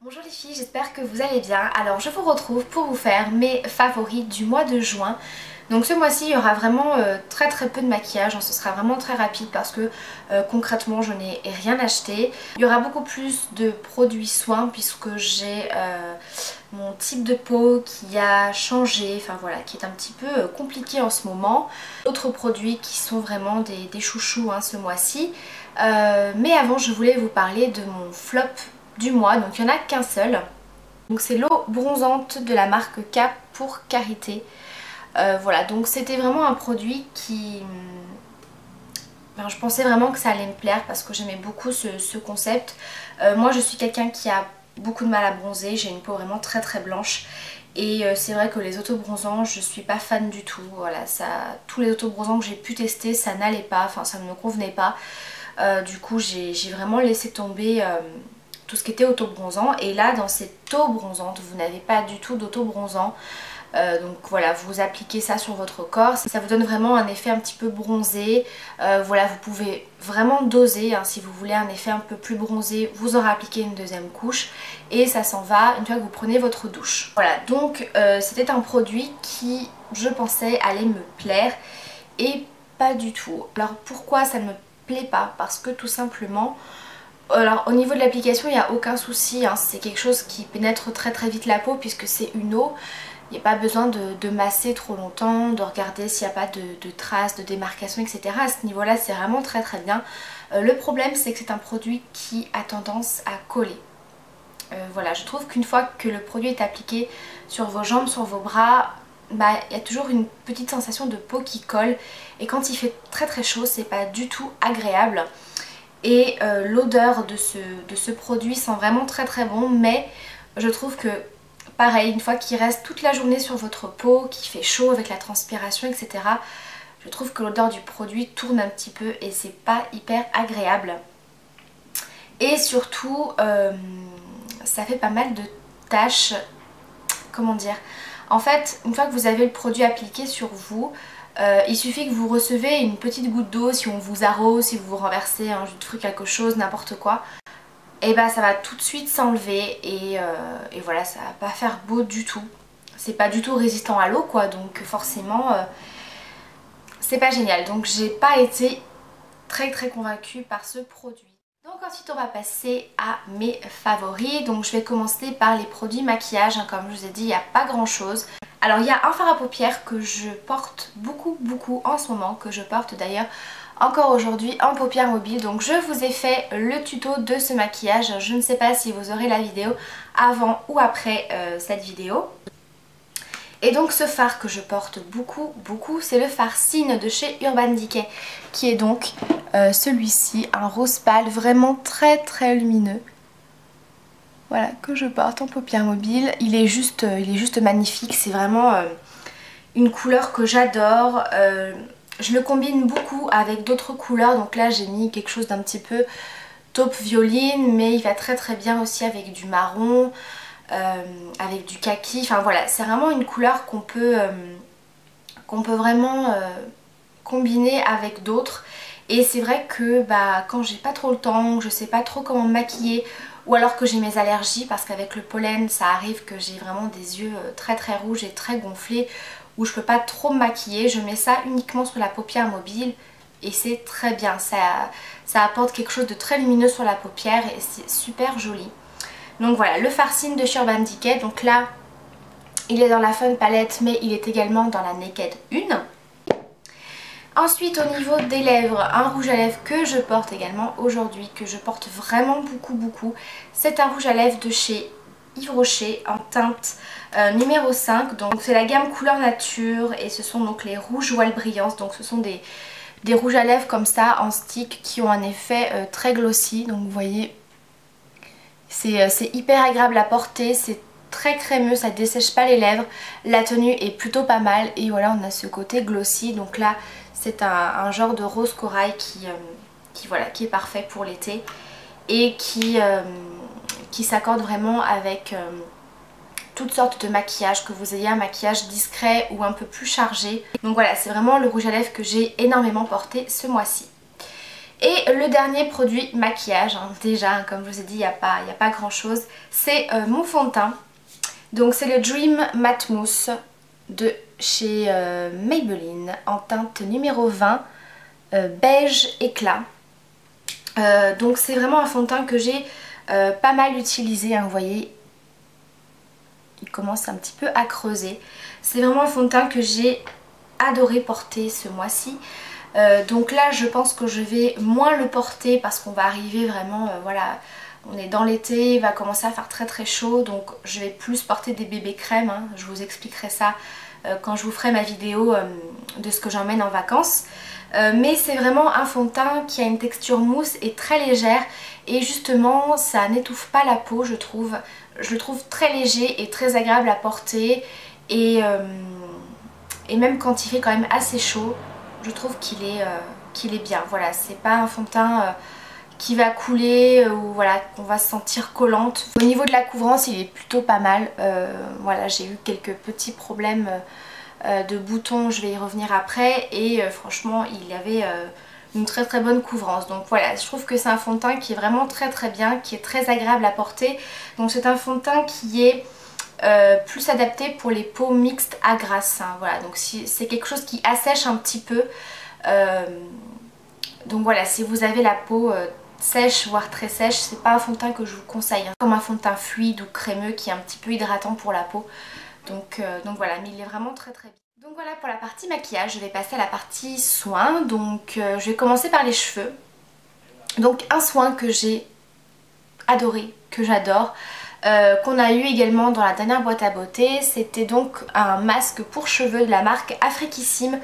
Bonjour les filles, j'espère que vous allez bien. Alors je vous retrouve pour vous faire mes favoris du mois de juin. Donc ce mois-ci il y aura vraiment très peu de maquillage, ce sera vraiment très rapide parce que concrètement je n'ai rien acheté. Il y aura beaucoup plus de produits soins puisque j'ai mon type de peau qui a changé, enfin voilà, qui est un petit peu compliqué en ce moment. D'autres produits qui sont vraiment des chouchous ce mois-ci. Mais avant je voulais vous parler de mon flop du mois, donc il n'y en a qu'un seul. Donc c'est l'eau bronzante de la marque K pour Karité. Voilà, donc c'était vraiment un produit qui... je pensais vraiment que ça allait me plaire parce que j'aimais beaucoup ce concept. Moi je suis quelqu'un qui a beaucoup de mal à bronzer, j'ai une peau vraiment très blanche. Et c'est vrai que les autobronzants, je suis pas fan du tout. Voilà, tous les autobronzants que j'ai pu tester, ça n'allait pas, enfin ça ne me convenait pas. Du coup j'ai vraiment laissé tomber tout ce qui était auto-bronzant. Et là dans cette eau bronzante, vous n'avez pas du tout d'auto-bronzant. Donc voilà, vous appliquez ça sur votre corps, ça vous donne vraiment un effet un petit peu bronzé. Voilà, vous pouvez vraiment doser, si vous voulez un effet un peu plus bronzé, vous en appliquez une deuxième couche et ça s'en va une fois que vous prenez votre douche. Voilà, donc c'était un produit qui, je pensais, allait me plaire et pas du tout. Alors pourquoi ça ne me plaît pas? Parce que tout simplement... Alors au niveau de l'application il n'y a aucun souci, c'est quelque chose qui pénètre très vite la peau puisque c'est une eau. Il n'y a pas besoin de masser trop longtemps, de regarder s'il n'y a pas de traces, de démarcation, etc. À ce niveau-là c'est vraiment très bien. Le problème c'est que c'est un produit qui a tendance à coller. Voilà, je trouve qu'une fois que le produit est appliqué sur vos jambes, sur vos bras, il y a toujours une petite sensation de peau qui colle. Et quand il fait très chaud, c'est pas du tout agréable. Et l'odeur de ce produit sent vraiment très bon, mais je trouve que pareil, une fois qu'il reste toute la journée sur votre peau, qu'il fait chaud avec la transpiration, etc., je trouve que l'odeur du produit tourne un petit peu et c'est pas hyper agréable. Et surtout, ça fait pas mal de taches, comment dire, en fait, une fois que vous avez le produit appliqué sur vous, il suffit que vous recevez une petite goutte d'eau, si on vous arrose, si vous renversez un jus de fruits, quelque chose, n'importe quoi, et ça va tout de suite s'enlever et voilà, ça va pas faire beau du tout. C'est pas du tout résistant à l'eau quoi, donc forcément c'est pas génial. Donc j'ai pas été très convaincue par ce produit. Donc ensuite on va passer à mes favoris. Donc je vais commencer par les produits maquillage, comme je vous ai dit, il n'y a pas grand chose. Alors il y a un fard à paupières que je porte beaucoup en ce moment, que je porte d'ailleurs encore aujourd'hui en paupières mobiles. Donc je vous ai fait le tuto de ce maquillage, je ne sais pas si vous aurez la vidéo avant ou après cette vidéo. Et donc ce fard que je porte beaucoup, c'est le fard Cine de chez Urban Decay, qui est donc celui-ci, un rose pâle vraiment très lumineux. Voilà, que je porte en paupières mobiles. Il est juste magnifique, c'est vraiment une couleur que j'adore. Je le combine beaucoup avec d'autres couleurs, donc là j'ai mis quelque chose d'un petit peu taupe violine, mais il va très bien aussi avec du marron, avec du kaki, enfin voilà, c'est vraiment une couleur qu'on peut vraiment combiner avec d'autres. Et c'est vrai que quand j'ai pas trop le temps, je sais pas trop comment me maquiller, ou alors que j'ai mes allergies, parce qu'avec le pollen ça arrive que j'ai vraiment des yeux très rouges et très gonflés, où je peux pas trop me maquiller, je mets ça uniquement sur la paupière mobile et c'est très bien, ça apporte quelque chose de très lumineux sur la paupière et c'est super joli. Donc voilà, le fard Cine de chez Urban Decay, donc là il est dans la Fun Palette mais il est également dans la Naked 1. Ensuite au niveau des lèvres, un rouge à lèvres que je porte également aujourd'hui, que je porte vraiment beaucoup. C'est un rouge à lèvres de chez Yves Rocher en teinte numéro 5. Donc c'est la gamme couleur nature et ce sont donc les rouges Voile Brillance. Donc ce sont des rouges à lèvres comme ça en stick qui ont un effet très glossy. Donc vous voyez, c'est hyper agréable à porter, c'est très crémeux, ça dessèche pas les lèvres, la tenue est plutôt pas mal et voilà, on a ce côté glossy. Donc là c'est un genre de rose corail qui est parfait pour l'été et qui s'accorde vraiment avec toutes sortes de maquillages, que vous ayez un maquillage discret ou un peu plus chargé. Donc voilà, c'est vraiment le rouge à lèvres que j'ai énormément porté ce mois-ci. Et le dernier produit maquillage, hein, déjà comme je vous ai dit il n'y a pas grand chose, c'est mon fond de teint. Donc c'est le Dream Matte Mousse de chez Maybelline en teinte numéro 20, beige éclat. Donc c'est vraiment un fond de teint que j'ai pas mal utilisé, hein, vous voyez, il commence un petit peu à creuser. C'est vraiment un fond de teint que j'ai adoré porter ce mois-ci. Donc là je pense que je vais moins le porter parce qu'on va arriver vraiment, voilà, on est dans l'été, il va commencer à faire très très chaud, donc je vais plus porter des bébés crèmes, hein. Je vous expliquerai ça quand je vous ferai ma vidéo de ce que j'emmène en vacances. Mais c'est vraiment un fond de teint qui a une texture mousse et très légère, et justement ça n'étouffe pas la peau, je trouve. Je le trouve très léger et très agréable à porter, et même quand il fait quand même assez chaud, je trouve qu'il est bien. Voilà, c'est pas un fond de teint qui va couler ou voilà, qu'on va se sentir collante. Au niveau de la couvrance, il est plutôt pas mal. Voilà, j'ai eu quelques petits problèmes de boutons, je vais y revenir après, et franchement il y avait une très très bonne couvrance. Donc voilà, je trouve que c'est un fond de teint qui est vraiment très très bien, qui est très agréable à porter. Donc c'est un fond de teint qui est plus adapté pour les peaux mixtes à grasse, hein. Voilà, donc si c'est quelque chose qui assèche un petit peu, donc voilà, si vous avez la peau sèche voire très sèche, c'est pas un fond de teint que je vous conseille, hein. Comme un fond de teint fluide ou crémeux qui est un petit peu hydratant pour la peau. Donc voilà, mais il est vraiment très très bien. Donc voilà pour la partie maquillage, je vais passer à la partie soins. Donc je vais commencer par les cheveux. Donc un soin que j'ai adoré, que j'adore, qu'on a eu également dans la dernière boîte à beauté, c'était donc un masque pour cheveux de la marque Afriquissime,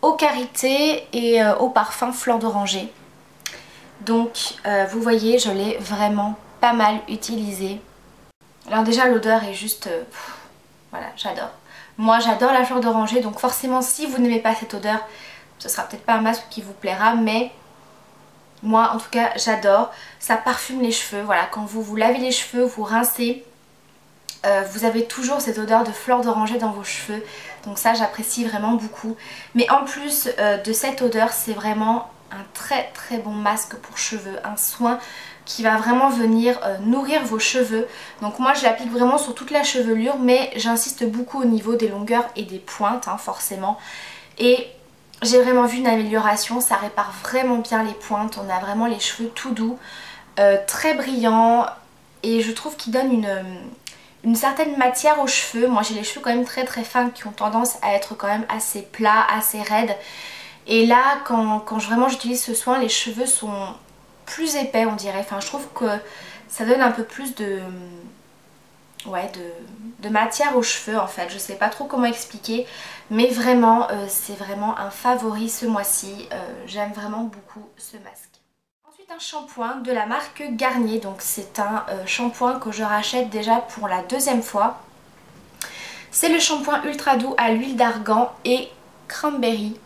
au karité et au parfum fleur d'oranger. Donc vous voyez, je l'ai vraiment pas mal utilisé. Alors déjà l'odeur est juste... voilà, j'adore. Moi j'adore la fleur d'oranger, donc forcément si vous n'aimez pas cette odeur, ce sera peut-être pas un masque qui vous plaira, mais moi en tout cas j'adore. Ça parfume les cheveux, voilà, quand vous vous lavez les cheveux, vous rincez, vous avez toujours cette odeur de fleur d'oranger dans vos cheveux. Donc ça j'apprécie vraiment beaucoup. Mais en plus de cette odeur, c'est vraiment un très très bon masque pour cheveux, un soin qui va vraiment venir nourrir vos cheveux. Donc moi je l'applique vraiment sur toute la chevelure, mais j'insiste beaucoup au niveau des longueurs et des pointes, hein, forcément. Et j'ai vraiment vu une amélioration, ça répare vraiment bien les pointes, on a vraiment les cheveux tout doux, très brillants, et je trouve qu'il donne une certaine matière aux cheveux. Moi j'ai les cheveux quand même très très fins qui ont tendance à être quand même assez plats, assez raides. Et là quand vraiment j'utilise ce soin, les cheveux sont plus épais on dirait. Enfin je trouve que ça donne un peu plus de matière aux cheveux en fait. Je sais pas trop comment expliquer, mais vraiment c'est vraiment un favori ce mois-ci. J'aime vraiment beaucoup ce masque. Ensuite un shampoing de la marque Garnier. Donc c'est un shampoing que je rachète déjà pour la deuxième fois. C'est le shampoing ultra doux à l'huile d'argan et cranberry,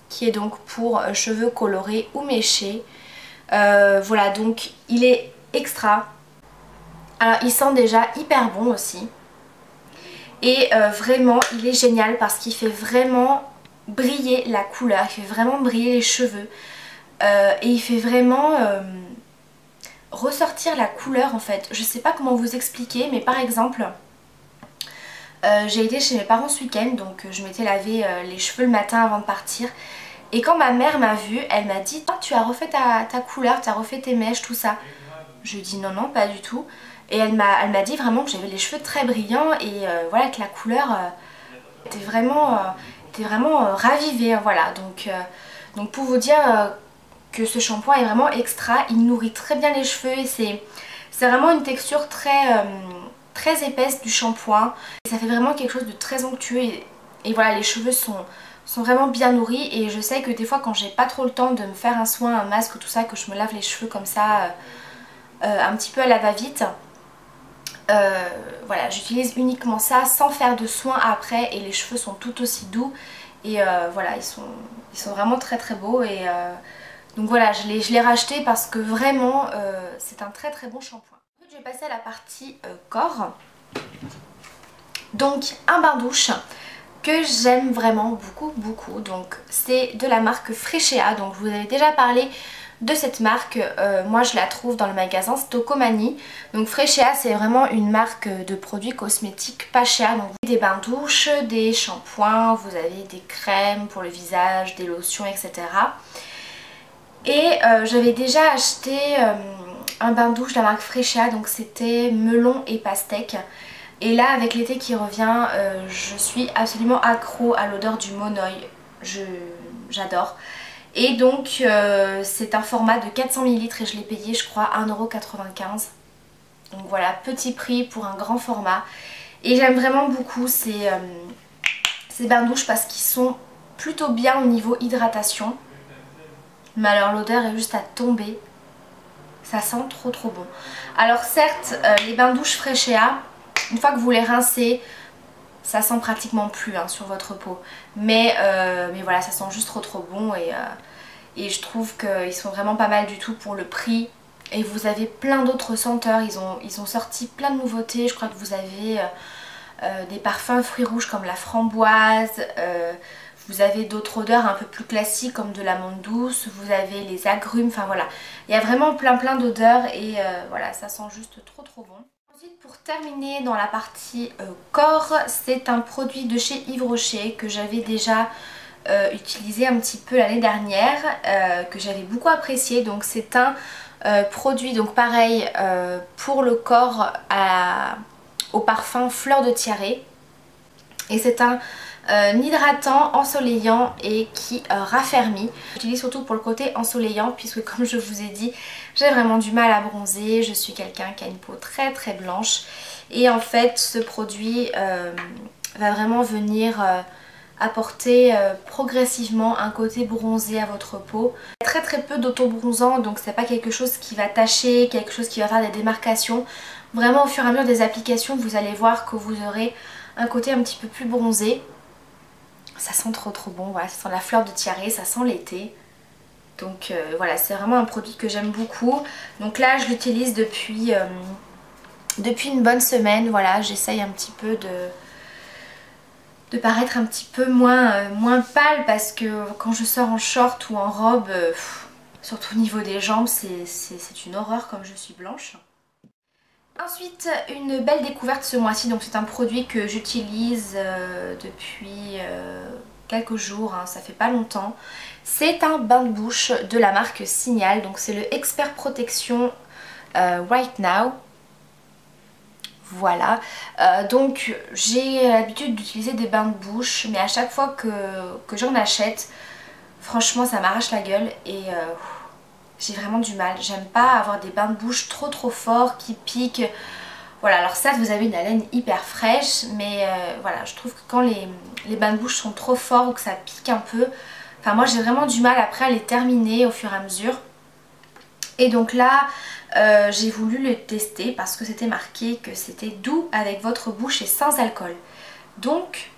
qui est donc pour cheveux colorés ou méchés. Voilà, donc il est extra. Alors il sent déjà hyper bon aussi. Et vraiment il est génial parce qu'il fait vraiment briller la couleur, il fait vraiment briller les cheveux. Et il fait vraiment ressortir la couleur en fait. Je sais pas comment vous expliquer, mais par exemple j'ai été chez mes parents ce week-end, donc je m'étais lavé les cheveux le matin avant de partir. Et quand ma mère m'a vue, elle m'a dit oh, tu as refait ta couleur, tu as refait tes mèches, tout ça. Je lui ai dit non non pas du tout. Et elle m'a dit vraiment que j'avais les cheveux très brillants et voilà que la couleur était vraiment ravivée, hein, voilà. Donc pour vous dire que ce shampoing est vraiment extra, il nourrit très bien les cheveux et c'est vraiment une texture très épaisse du shampoing. Et ça fait vraiment quelque chose de très onctueux et voilà, les cheveux sont vraiment bien nourris. Et je sais que des fois quand j'ai pas trop le temps de me faire un soin, un masque, tout ça, que je me lave les cheveux comme ça un petit peu à la va-vite, voilà, j'utilise uniquement ça sans faire de soins après et les cheveux sont tout aussi doux et voilà, ils sont vraiment très très beaux. Et donc voilà, je l'ai racheté parce que vraiment c'est un très très bon shampoing. Ensuite je vais passer à la partie corps. Donc un bain douche que j'aime vraiment beaucoup. Donc c'est de la marque Freshéa. Donc je vous avais déjà parlé de cette marque. Moi je la trouve dans le magasin Stocomanie. Donc Freshea, c'est vraiment une marque de produits cosmétiques pas chers. Donc des bains douches, des shampoings, vous avez des crèmes pour le visage, des lotions, etc. Et j'avais déjà acheté un bain douche de la marque Freshea, donc c'était melon et pastèque. Et là avec l'été qui revient, je suis absolument accro à l'odeur du monoeil. J'adore. Et donc c'est un format de 400 ml et je l'ai payé je crois 1,95 €. Donc voilà, petit prix pour un grand format. Et j'aime vraiment beaucoup ces bains douches parce qu'ils sont plutôt bien au niveau hydratation. Mais alors l'odeur est juste à tomber. Ça sent trop bon. Alors certes, les bains douches Freshea, une fois que vous les rincez, ça sent pratiquement plus sur votre peau. Mais voilà, ça sent juste trop bon et je trouve qu'ils sont vraiment pas mal du tout pour le prix. Et vous avez plein d'autres senteurs, ils ont sorti plein de nouveautés. Je crois que vous avez des parfums fruits rouges comme la framboise. Vous avez d'autres odeurs un peu plus classiques comme de l'amande douce, vous avez les agrumes, enfin voilà. Il y a vraiment plein d'odeurs et voilà, ça sent juste trop bon. Ensuite, pour terminer dans la partie corps, c'est un produit de chez Yves Rocher que j'avais déjà utilisé un petit peu l'année dernière, que j'avais beaucoup apprécié. Donc c'est un produit, donc pareil, pour le corps au parfum fleur de tiare. Et c'est un hydratant, ensoleillant et qui raffermit. J'utilise surtout pour le côté ensoleillant puisque comme je vous ai dit, j'ai vraiment du mal à bronzer. Je suis quelqu'un qui a une peau très blanche. Et en fait ce produit va vraiment venir apporter progressivement un côté bronzé à votre peau. Très peu d'auto-bronzant, donc c'est pas quelque chose qui va tacher, quelque chose qui va faire des démarcations. Vraiment au fur et à mesure des applications, vous allez voir que vous aurez un côté un petit peu plus bronzé. Ça sent trop bon, voilà, ça sent la fleur de tiare, ça sent l'été. Donc voilà, c'est vraiment un produit que j'aime beaucoup. Donc là je l'utilise depuis une bonne semaine, voilà, j'essaye un petit peu de paraître un petit peu moins pâle parce que quand je sors en short ou en robe, surtout au niveau des jambes, c'est une horreur comme je suis blanche. Ensuite, une belle découverte ce mois-ci, donc c'est un produit que j'utilise depuis quelques jours, ça fait pas longtemps. C'est un bain de bouche de la marque Signal, donc c'est le Expert Protection Right Now. Voilà, donc j'ai l'habitude d'utiliser des bains de bouche, mais à chaque fois que j'en achète, franchement ça m'arrache la gueule et j'ai vraiment du mal. J'aime pas avoir des bains de bouche trop forts qui piquent. Voilà, alors ça vous avez une haleine hyper fraîche, mais voilà, je trouve que quand les bains de bouche sont trop forts ou que ça pique un peu, enfin moi j'ai vraiment du mal après à les terminer au fur et à mesure. Et donc là j'ai voulu le tester parce que c'était marqué que c'était doux avec votre bouche et sans alcool. Donc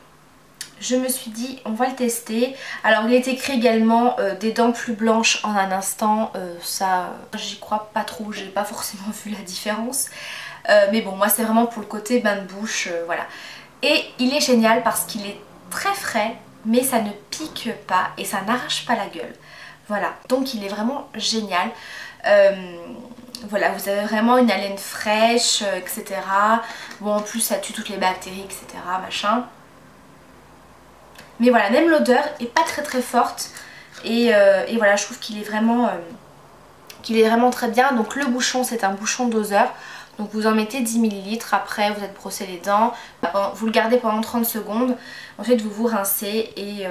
je me suis dit on va le tester. Alors il est écrit également des dents plus blanches en un instant. Ça j'y crois pas trop, j'ai pas forcément vu la différence. Mais bon moi c'est vraiment pour le côté bain de bouche, voilà. Et il est génial parce qu'il est très frais mais ça ne pique pas et ça n'arrache pas la gueule. Voilà, donc il est vraiment génial. Voilà, vous avez vraiment une haleine fraîche, etc. Bon en plus ça tue toutes les bactéries, etc. machin. Mais voilà, même l'odeur est pas très forte. Et voilà, je trouve qu'il est vraiment très bien. Donc le bouchon, c'est un bouchon doseur. Donc vous en mettez 10 ml, après vous êtes brossé les dents. Vous le gardez pendant 30 secondes. Ensuite vous rincez et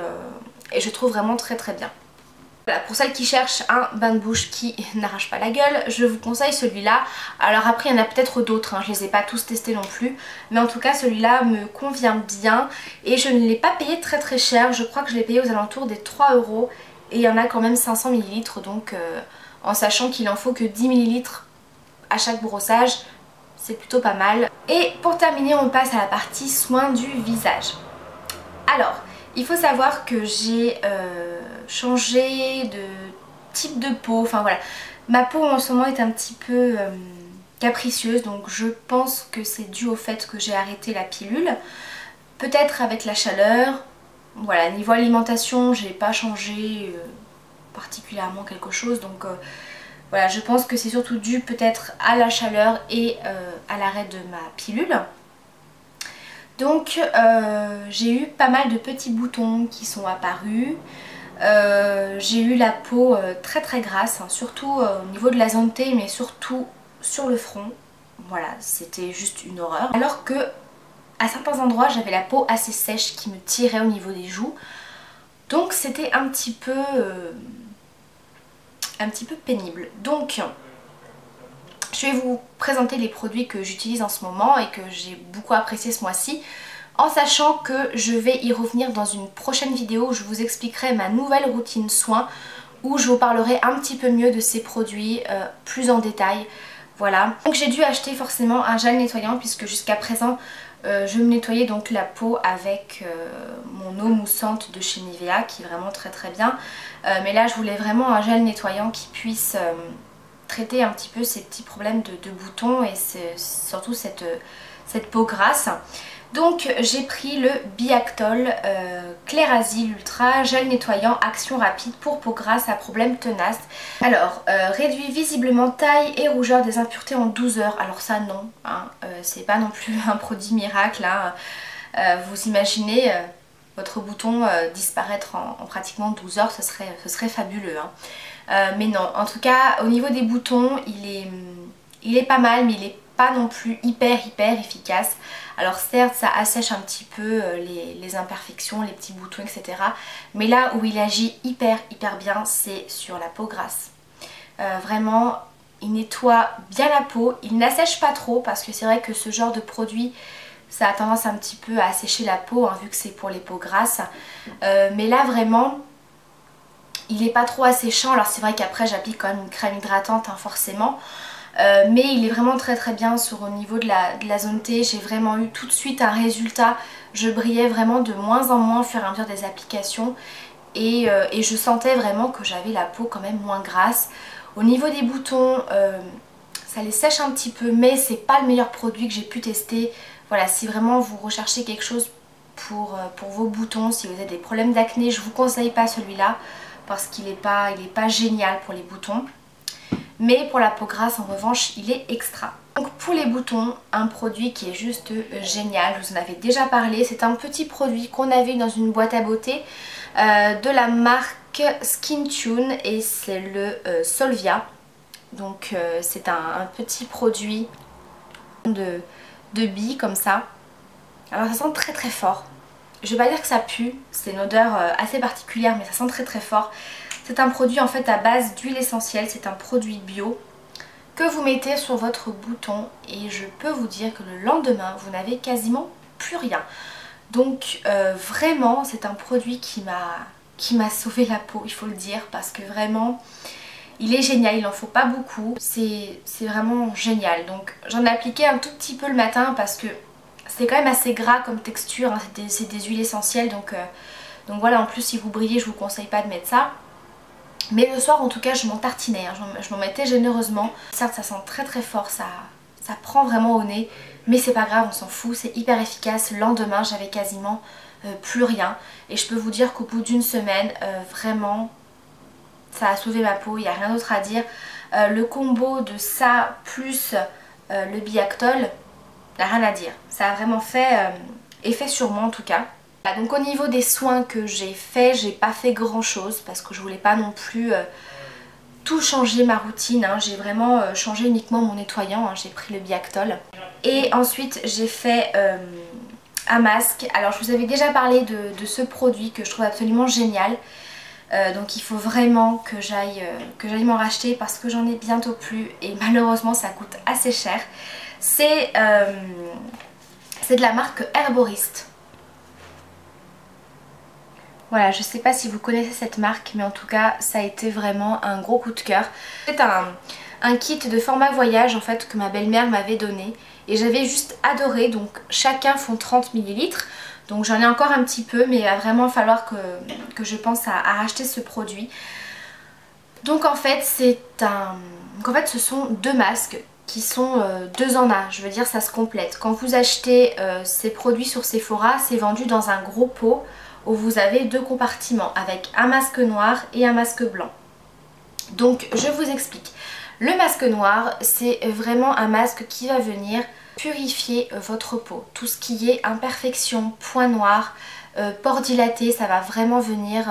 je trouve vraiment très bien. Voilà, pour celles qui cherchent un bain de bouche qui n'arrache pas la gueule, je vous conseille celui-là. Alors après il y en a peut-être d'autres, je les ai pas tous testés non plus. Mais en tout cas celui-là me convient bien. Et je ne l'ai pas payé très cher, je crois que je l'ai payé aux alentours des 3 €. Et il y en a quand même 500 ml, donc en sachant qu'il en faut que 10 ml à chaque brossage, c'est plutôt pas mal. Et pour terminer on passe à la partie soins du visage. Alors, il faut savoir que j'ai changé de type de peau, enfin voilà. Ma peau en ce moment est un petit peu capricieuse, donc je pense que c'est dû au fait que j'ai arrêté la pilule. Peut-être avec la chaleur. Voilà, niveau alimentation, j'ai pas changé particulièrement quelque chose. Donc voilà, je pense que c'est surtout dû peut-être à la chaleur et à l'arrêt de ma pilule. Donc j'ai eu pas mal de petits boutons qui sont apparus. J'ai eu la peau très très grasse, hein, surtout au niveau de la zone T, mais surtout sur le front. Voilà, c'était juste une horreur. Alors que à certains endroits j'avais la peau assez sèche qui me tirait au niveau des joues. Donc c'était un petit peu pénible. Donc je vais vous présenter les produits que j'utilise en ce moment et que j'ai beaucoup apprécié ce mois-ci, en sachant que je vais y revenir dans une prochaine vidéo où je vous expliquerai ma nouvelle routine soins, où je vous parlerai un petit peu mieux de ces produits plus en détail. Voilà. Donc j'ai dû acheter forcément un gel nettoyant puisque jusqu'à présent je me nettoyais donc la peau avec mon eau moussante de chez Nivea qui est vraiment très très bien. Mais là je voulais vraiment un gel nettoyant qui puisse traiter un petit peu ces petits problèmes de boutons et surtout cette peau grasse. Donc j'ai pris le Biactol Clairasil Ultra Gel Nettoyant Action Rapide pour peau grasse à problème tenace. Alors réduit visiblement taille et rougeur des impuretés en 12 heures. Alors ça non, hein, c'est pas non plus un produit miracle. Hein. Vous imaginez votre bouton disparaître en pratiquement 12 heures, ce serait fabuleux. Hein. Mais non, en tout cas au niveau des boutons il est pas mal, mais il est pas non plus hyper efficace. Alors certes ça assèche un petit peu les imperfections, les petits boutons etc. Mais là où il agit hyper bien c'est sur la peau grasse. Vraiment il nettoie bien la peau, il n'assèche pas trop parce que c'est vrai que ce genre de produit ça a tendance un petit peu à assécher la peau hein, vu que c'est pour les peaux grasses. Mais là vraiment il n'est pas trop asséchant. Alors c'est vrai qu'après j'applique quand même une crème hydratante hein, forcément. Mais il est vraiment très bien au niveau de la zone T. J'ai vraiment eu tout de suite un résultat. Je brillais vraiment de moins en moins au fur et à mesure des applications. Et je sentais vraiment que j'avais la peau quand même moins grasse. Au niveau des boutons, ça les sèche un petit peu, mais c'est pas le meilleur produit que j'ai pu tester. Voilà, si vraiment vous recherchez quelque chose pour vos boutons, si vous avez des problèmes d'acné, je vous conseille pas celui-là parce qu'il est pas génial pour les boutons. Mais pour la peau grasse en revanche il est extra. Donc pour les boutons, un produit qui est juste génial, je vous en avais déjà parlé, c'est un petit produit qu'on avait dans une boîte à beauté de la marque Skin Tune et c'est le Solvia. Donc c'est un petit produit de billes comme ça. Alors ça sent très fort. Je vais pas dire que ça pue, c'est une odeur assez particulière mais ça sent très fort. C'est un produit en fait à base d'huile essentielle, c'est un produit bio que vous mettez sur votre bouton et je peux vous dire que le lendemain vous n'avez quasiment plus rien. Donc vraiment c'est un produit qui m'a sauvé la peau, il faut le dire, parce que vraiment il est génial, il n'en faut pas beaucoup, c'est vraiment génial. Donc j'en ai appliqué un tout petit peu le matin parce que c'est quand même assez gras comme texture, hein, c'est des huiles essentielles donc voilà, en plus si vous brillez je vous conseille pas de mettre ça. Mais le soir en tout cas je m'en tartinais, hein, je m'en mettais généreusement. Certes ça sent très fort, ça prend vraiment au nez, mais c'est pas grave, on s'en fout, c'est hyper efficace. Le lendemain j'avais quasiment plus rien et je peux vous dire qu'au bout d'une semaine vraiment ça a sauvé ma peau, il n'y a rien d'autre à dire. Le combo de ça plus le Biactol, il n'y a rien à dire, ça a vraiment fait effet sur moi en tout cas. Donc au niveau des soins que j'ai fait, j'ai pas fait grand chose parce que je voulais pas non plus tout changer ma routine, hein. J'ai vraiment changé uniquement mon nettoyant, hein. J'ai pris le Biactol et ensuite j'ai fait un masque. Alors je vous avais déjà parlé de ce produit que je trouve absolument génial, donc il faut vraiment que j'aille m'en racheter parce que j'en ai bientôt plus et malheureusement ça coûte assez cher. C'est de la marque Herborist. Voilà, je sais pas si vous connaissez cette marque, mais en tout cas ça a été vraiment un gros coup de cœur. C'est un kit de format voyage en fait que ma belle-mère m'avait donné et j'avais juste adoré. Donc chacun font 30 ml, donc j'en ai encore un petit peu, mais il va vraiment falloir que je pense à racheter ce produit. Donc en fait ce sont deux masques qui sont deux en un, je veux dire ça se complète. Quand vous achetez ces produits sur Sephora, c'est vendu dans un gros pot où vous avez deux compartiments avec un masque noir et un masque blanc. Donc je vous explique. Le masque noir, c'est vraiment un masque qui va venir purifier votre peau. Tout ce qui est imperfection, points noirs, pores dilatés, ça va vraiment venir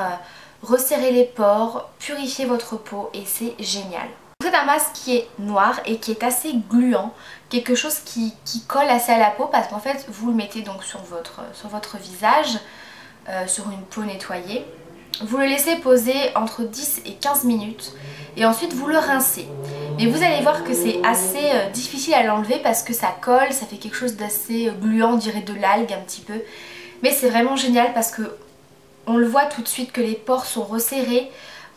resserrer les pores, purifier votre peau et c'est génial. C'est un masque qui est noir et qui est assez gluant, quelque chose qui colle assez à la peau parce qu'en fait vous le mettez donc sur votre visage, sur une peau nettoyée. Vous le laissez poser entre 10 et 15 minutes et ensuite vous le rincez. Mais vous allez voir que c'est assez difficile à l'enlever parce que ça colle, ça fait quelque chose d'assez gluant, on dirait de l'algue un petit peu. Mais c'est vraiment génial parce que on le voit tout de suite que les pores sont resserrés.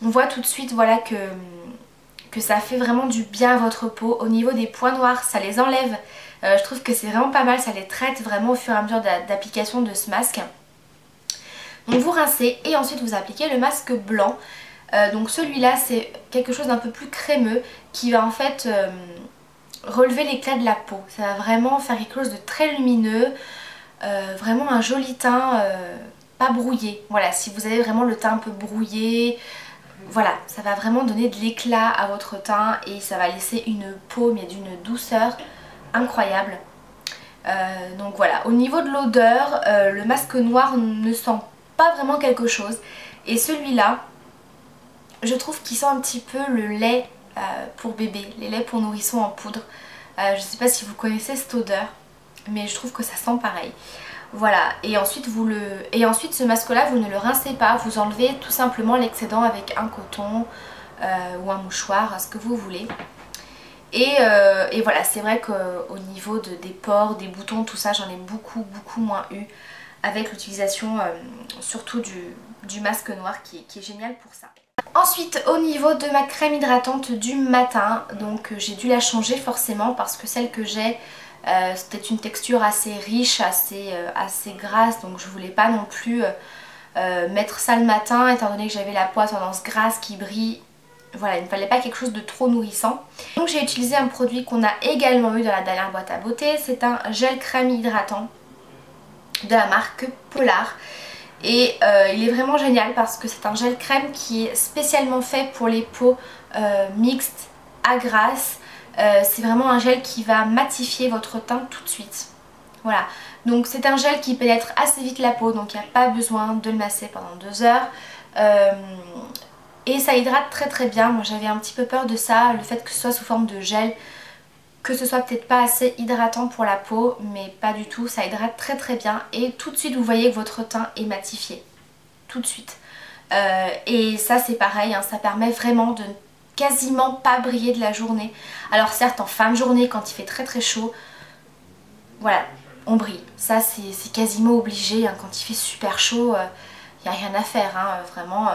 On voit tout de suite voilà que ça fait vraiment du bien à votre peau. Au niveau des points noirs, ça les enlève. Je trouve que c'est vraiment pas mal, ça les traite vraiment au fur et à mesure d'application de ce masque. Donc vous rincez et ensuite vous appliquez le masque blanc. Donc celui-là c'est quelque chose d'un peu plus crémeux qui va en fait relever l'éclat de la peau. Ça va vraiment faire quelque chose de très lumineux, vraiment un joli teint pas brouillé. Voilà, si vous avez vraiment le teint un peu brouillé, voilà, ça va vraiment donner de l'éclat à votre teint et ça va laisser une peau mais d'une douceur incroyable. Donc voilà, au niveau de l'odeur, le masque noir ne sent pas vraiment quelque chose et celui-là je trouve qu'il sent un petit peu le lait pour bébé, les laits pour nourrissons en poudre. Je sais pas si vous connaissez cette odeur mais je trouve que ça sent pareil. Voilà, et ensuite ce masque là vous ne le rincez pas, vous enlevez tout simplement l'excédent avec un coton ou un mouchoir, ce que vous voulez. Et voilà, c'est vrai qu'au niveau des pores, des boutons, tout ça, j'en ai beaucoup moins eu avec l'utilisation surtout du masque noir qui est génial pour ça. Ensuite au niveau de ma crème hydratante du matin, donc j'ai dû la changer forcément parce que celle que j'ai c'était une texture assez riche, assez grasse, donc je voulais pas non plus mettre ça le matin étant donné que j'avais la peau à tendance grasse qui brille. Voilà, il ne fallait pas quelque chose de trop nourrissant. Donc j'ai utilisé un produit qu'on a également eu dans la dernière boîte à beauté, c'est un gel crème hydratant de la marque Polar. Et il est vraiment génial parce que c'est un gel crème qui est spécialement fait pour les peaux mixtes à grasse. C'est vraiment un gel qui va matifier votre teint tout de suite. Voilà, donc c'est un gel qui pénètre assez vite la peau, donc il n'y a pas besoin de le masser pendant 2 heures. Et ça hydrate très bien. Moi j'avais un petit peu peur de ça, le fait que ce soit sous forme de gel, que ce soit peut-être pas assez hydratant pour la peau, mais pas du tout, ça hydrate très bien et tout de suite vous voyez que votre teint est matifié, tout de suite. Et ça c'est pareil, hein, ça permet vraiment de quasiment pas briller de la journée. Alors certes en fin de journée quand il fait très chaud, voilà, on brille, ça c'est quasiment obligé, hein. Quand il fait super chaud, il n'y a rien à faire, hein, vraiment.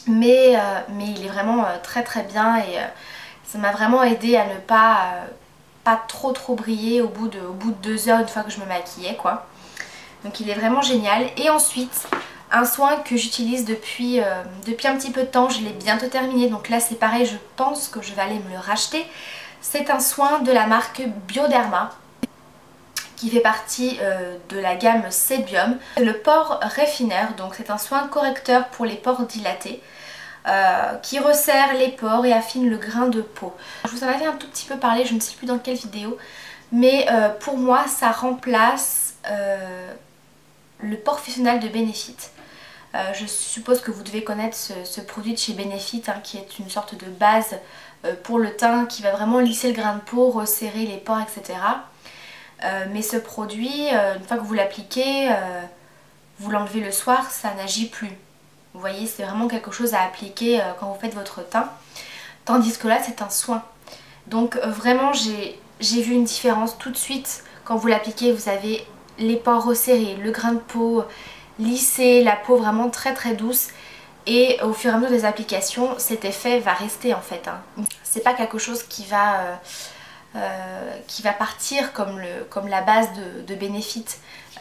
Mais il est vraiment très bien et ça m'a vraiment aidé à ne pas trop briller au bout de 2 heures une fois que je me maquillais quoi. Donc il est vraiment génial. Et ensuite un soin que j'utilise depuis un petit peu de temps, je l'ai bientôt terminé, donc là c'est pareil, je pense que je vais aller me le racheter. C'est un soin de la marque Bioderma qui fait partie de la gamme Sebium. Le pore Refiner, donc c'est un soin correcteur pour les pores dilatés. Qui resserre les pores et affine le grain de peau. Je vous en avais un tout petit peu parlé, je ne sais plus dans quelle vidéo, mais pour moi ça remplace le Porphysional de Benefit. Je suppose que vous devez connaître ce produit de chez Benefit hein, qui est une sorte de base pour le teint qui va vraiment lisser le grain de peau, resserrer les pores, etc. Mais ce produit, une fois que vous l'appliquez, vous l'enlevez le soir, ça n'agit plus. Vous voyez, c'est vraiment quelque chose à appliquer quand vous faites votre teint. Tandis que là, c'est un soin. Donc vraiment, j'ai vu une différence tout de suite. Quand vous l'appliquez, vous avez les pores resserrés, le grain de peau lissé, la peau vraiment très douce. Et au fur et à mesure des applications, cet effet va rester en fait. Hein. C'est pas quelque chose qui va partir comme la base de Benefit.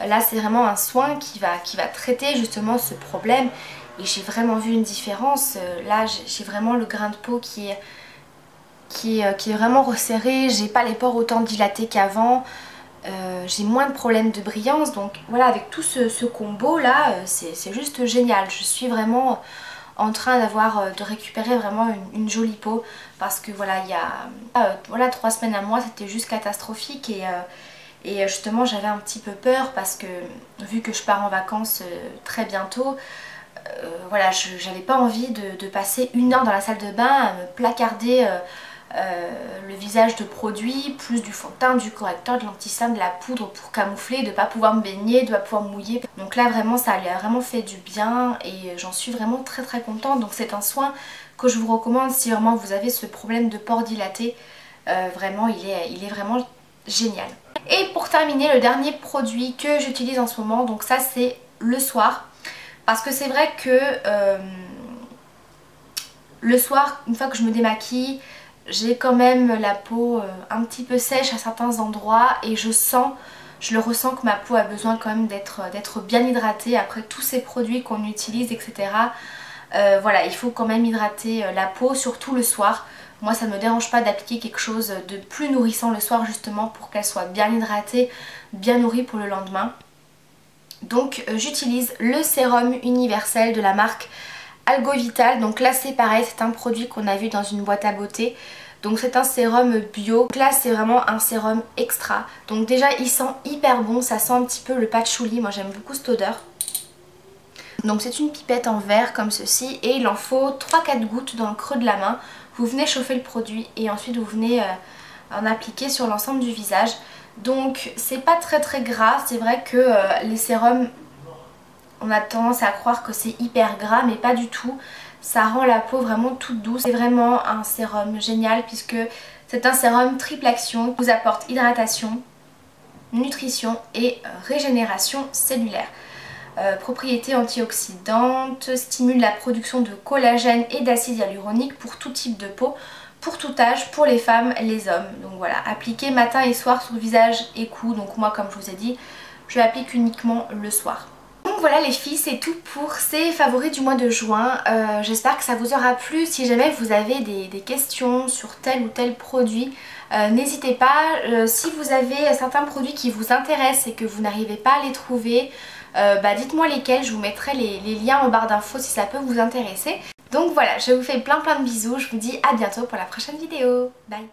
Là, c'est vraiment un soin qui va traiter justement ce problème. Et j'ai vraiment vu une différence. Là j'ai vraiment le grain de peau qui est vraiment resserré. J'ai pas les pores autant dilatés qu'avant. J'ai moins de problèmes de brillance. Donc voilà, avec tout ce combo là, c'est juste génial. Je suis vraiment en train de récupérer vraiment une jolie peau, parce que voilà, il y a voilà, 3 semaines à moi c'était juste catastrophique et justement j'avais un petit peu peur parce que vu que je pars en vacances très bientôt, voilà, j'avais pas envie de passer 1 heure dans la salle de bain à me placarder le visage de produits, plus du fond de teint, du correcteur, de l'anti-cerne, de la poudre pour camoufler, de pas pouvoir me baigner, de pas pouvoir me mouiller. Donc là vraiment ça lui a vraiment fait du bien et j'en suis vraiment très très contente. Donc c'est un soin que je vous recommande si vraiment vous avez ce problème de pores dilatés. Vraiment il est vraiment génial. Et pour terminer, le dernier produit que j'utilise en ce moment, donc ça c'est le soir. Parce que c'est vrai que le soir, une fois que je me démaquille, j'ai quand même la peau un petit peu sèche à certains endroits et je le ressens que ma peau a besoin quand même d'être bien hydratée après tous ces produits qu'on utilise, etc. Voilà, il faut quand même hydrater la peau, surtout le soir. Moi ça ne me dérange pas d'appliquer quelque chose de plus nourrissant le soir justement pour qu'elle soit bien hydratée, bien nourrie pour le lendemain. Donc j'utilise le sérum universel de la marque Algovital. Donc là c'est pareil, c'est un produit qu'on a vu dans une boîte à beauté. Donc c'est un sérum bio. Donc là c'est vraiment un sérum extra. Donc déjà il sent hyper bon, ça sent un petit peu le patchouli, moi j'aime beaucoup cette odeur. Donc c'est une pipette en verre comme ceci et il en faut 3-4 gouttes dans le creux de la main. Vous venez chauffer le produit et ensuite vous venez en appliquer sur l'ensemble du visage. Donc c'est pas très très gras, c'est vrai que les sérums, on a tendance à croire que c'est hyper gras mais pas du tout. Ça rend la peau vraiment toute douce. C'est vraiment un sérum génial puisque c'est un sérum triple action qui vous apporte hydratation, nutrition et régénération cellulaire. Propriétés antioxydantes, stimule la production de collagène et d'acide hyaluronique pour tout type de peau, pour tout âge, pour les femmes, les hommes. Donc voilà, appliquer matin et soir sur le visage et cou. Donc moi comme je vous ai dit, je l'applique uniquement le soir. Donc voilà les filles, c'est tout pour ces favoris du mois de juin. J'espère que ça vous aura plu. Si jamais vous avez des questions sur tel ou tel produit, n'hésitez pas. Si vous avez certains produits qui vous intéressent et que vous n'arrivez pas à les trouver, dites-moi lesquels, je vous mettrai les liens en barre d'infos si ça peut vous intéresser. Donc voilà, je vous fais plein de bisous, je vous dis à bientôt pour la prochaine vidéo. Bye!